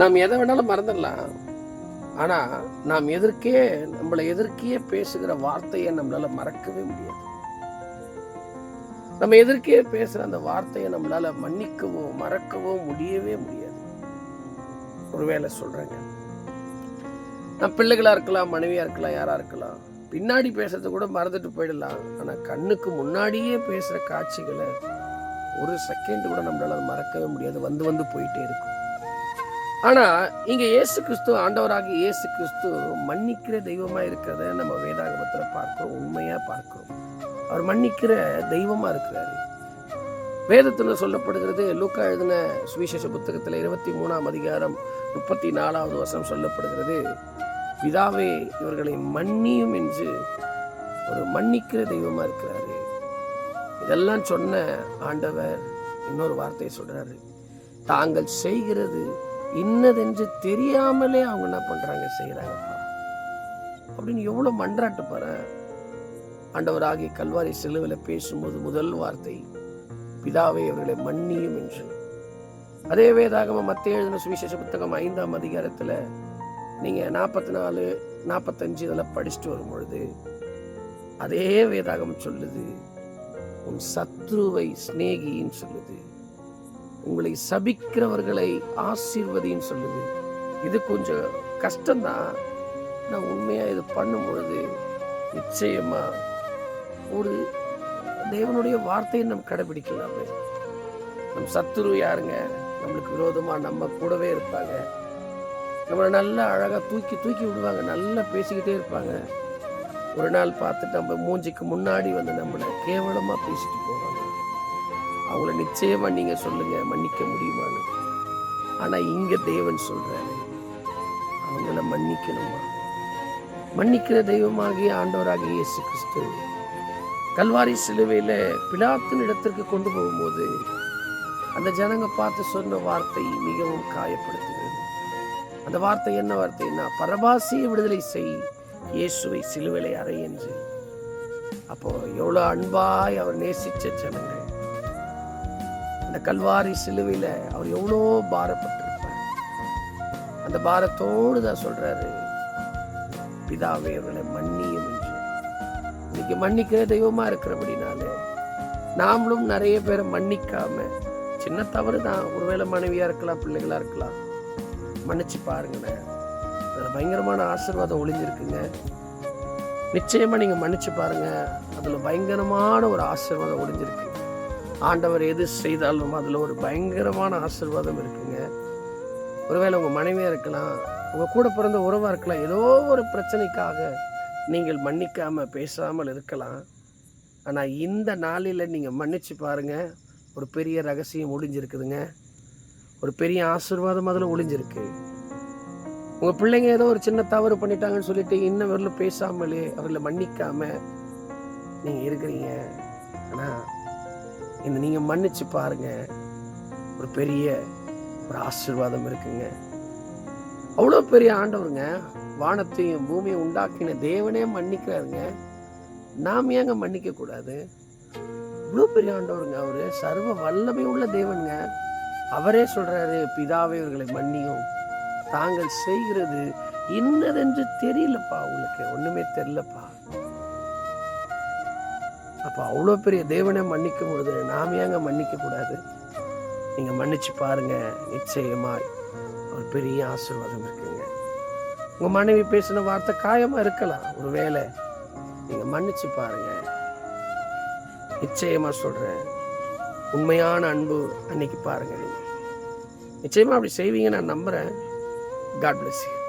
நாம் எதை வேணாலும் மறந்துடலாம். ஆனா நாம் நம்மளை எதிர்க்கே பேசுகிற வார்த்தையை நம்மளால மறக்கவே முடியாது. நம்ம எதிர்க்கே பேசுற அந்த வார்த்தையை நம்மளால மன்னிக்கவோ மறக்கவோ முடியவே முடியாது. ஒருவேளை சொல்றேங்க, நம்ம பிள்ளைகளா இருக்கலாம், மனைவியா இருக்கலாம், யாரா இருக்கலாம், பின்னாடி பேசுறது கூட மறந்துட்டு போயிடலாம். ஆனா கண்ணுக்கு முன்னாடியே பேசுற காட்சிகளை ஒரு செகண்ட் கூட நம்மளால மறக்கவே முடியாது. வந்து வந்து போயிட்டே இருக்கும். ஆனா இங்க இயேசு கிறிஸ்து, ஆண்டவராகிய இயேசு கிறிஸ்து மன்னிக்கிற தெய்வமா இருக்கிறத நம்ம வேதாகமத்துல பார்க்கிறோம், உண்மையா பார்க்கிறோம். அவர் மன்னிக்கிற தெய்வமா இருக்கிறாரு. வேதத்துல சொல்லப்படுகிறது, லூக்கா எழுதின சுவிசேஷ புத்தகத்துல 23ஆம் அதிகாரம் 34வது வசனம் சொல்லப்படுகிறது, பிதாவே இவர்களை மன்னியும் என்று ஒரு மன்னிக்கிற தெய்வமா இருக்கிறாரு. இதெல்லாம் சொன்ன ஆண்டவர் இன்னொரு வார்த்தையை சொல்றாரு, தாங்கள் செய்கிறது இன்னதென்று தெரியாமலே அவங்க என்ன பண்றாங்க, செய்யறாங்கப்பா அப்படின்னு எவ்வளவு மன்றாட்டு பாரு. ஆண்டவராகிய கல்வாரி சிலுவையில் பேசும்போது முதல் வார்த்தை, பிதாவே அவர்களை மன்னியும் என்று. அதே வேதாகம மத்தேயு எழுதின சுவிசேஷ புத்தகம் 5ஆம் அதிகாரத்துல நீங்க 44, 45 இதெல்லாம் படிச்சுட்டு வரும் பொழுது அதே வேதாகமம் சொல்லுது, உன் சத்ருவை சிநேகின்னு சொல்லுது, உங்களை சபிக்கிறவர்களை ஆசீர்வதின்னு சொல்லுது. இது கொஞ்சம் கஷ்டம்தான். நான் உண்மையா இது பண்ணும் பொழுது நிச்சயமா ஒரு தேவனுடைய வார்த்தையை நம்ம கடைபிடிக்கலாமே. நம் சத்துரு யாருங்க? நம்மளுக்கு விரோதமா நம்ம கூடவே இருப்பாங்க. நம்மளை நல்லா அழகா தூக்கி தூக்கி விடுவாங்க, நல்லா பேசிக்கிட்டே இருப்பாங்க. ஒரு நாள் பார்த்துட்டு நம்ம மூஞ்சிக்கு முன்னாடி வந்து நம்மளை கேவலமா பேசிட்டு போவாங்க. அவங்கள நிச்சயமா நீங்க சொல்லுங்க, மன்னிக்க முடியுமான்னு. ஆனா இங்க தேவன் சொல்றாரு, அவங்கள மன்னிக்கணுமா. மன்னிக்கிற தெய்வமாகிய ஆண்டவராகிய இயேசு கிறிஸ்து கல்வாரி சிலுவையில பிலாத்தின் இடத்திற்கு கொண்டு போகும்போது அந்த ஜனங்க பார்த்து சொன்ன வார்த்தை மிகவும் காயப்படுத்துகிறது. அந்த வார்த்தை என்ன வார்த்தைன்னா, பரபாசியை விடுதலை செய், இயேசுவை சிலுவையிலே அறை என்று. அப்போ எவ்வளவு அன்பாய் அவர் நேசிச்ச ஜனங்கள். அந்த கல்வாரி சிலுவையில அவர் எவ்வளோ பாரப்பட்டிருப்பார். அந்த பாரத்தோடு தான் சொல்றாரு, பிதாவே அவர்களை மன்னியும் என்று. இன்னைக்கு மன்னிக்கிற தெய்வமா இருக்கிறபடினால நாமளும் நிறைய பேரை மன்னிக்காம, சின்ன தவறு தான், ஒருவேளை மனைவியா இருக்கலாம், பிள்ளைகளா இருக்கலாம், மன்னிச்சு பாருங்களேன். அதுல பயங்கரமான ஆசீர்வாதம் ஒளிஞ்சிருக்குங்க. நிச்சயமா நீங்க மன்னிச்சு பாருங்க, அதுல பயங்கரமான ஒரு ஆசீர்வாதம் ஒளிஞ்சிருக்கு. ஆண்டவர் எது செய்தாலும் அதுல ஒரு பயங்கரமான ஆசீர்வாதம் இருக்குங்க. ஒருவேளை உங்க மனைவியா இருக்கலாம், உங்க கூட பிறந்த உறவா இருக்கலாம், ஏதோ ஒரு பிரச்சனைக்காக நீங்கள் மன்னிக்காம பேசாமல் இருக்கலாம். ஆனா இந்த நாளில நீங்க மன்னிச்சு பாருங்க, ஒரு பெரிய ரகசியம் ஒளிஞ்சிருக்குதுங்க. ஒரு பெரிய ஆசீர்வாதம் அதுல ஒளிஞ்சிருக்கு. உங்க பிள்ளைங்க ஏதோ ஒரு சின்ன தவறு பண்ணிட்டாங்கன்னு சொல்லிட்டு இன்னும் வரல பேசாமலே அவர்களை மன்னிக்காம நீங்க இருக்கிறீங்க. ஆனா இந்த நீங்க மன்னிச்சு பாருங்க, ஒரு பெரிய ஒரு ஆசீர்வாதம் இருக்குங்க. அவ்வளோ பெரிய ஆண்டவருங்க, வானத்தையும் பூமியை உண்டாக்கின தேவனே மன்னிக்கிறாருங்க. நாம் ஏங்க மன்னிக்க கூடாது? இவ்வளோ பெரிய ஆண்டவருங்க, அவரு சர்வ வல்லமை உள்ள தேவனுங்க. அவரே சொல்றாரு, பிதாவே இவர்களை மன்னியும், தாங்கள் செய்கிறது இன்னதென்று தெரியலப்பா, உங்களுக்கு ஒண்ணுமே தெரியலப்பா. அப்ப அவ்வளோ பெரிய தேவனை மன்னிக்கும் பொழுது நாம ஏங்க மன்னிக்க கூடாது? நீங்க மன்னிச்சு பாருங்க, நிச்சயமாய் ஒரு பெரிய ஆசீர்வாதம் இருக்குங்க. உங்க மனைவி பேசின வார்த்தை காயமா இருக்கலாம், ஒருவேளை நீங்க மன்னிச்சு பாருங்க. நிச்சயமா சொல்றேன், உண்மையான அன்பு அன்னைக்கு பாருங்க. நீங்க நிச்சயமா அப்படி செய்வீங்க, நான் நம்புறேன். God bless you.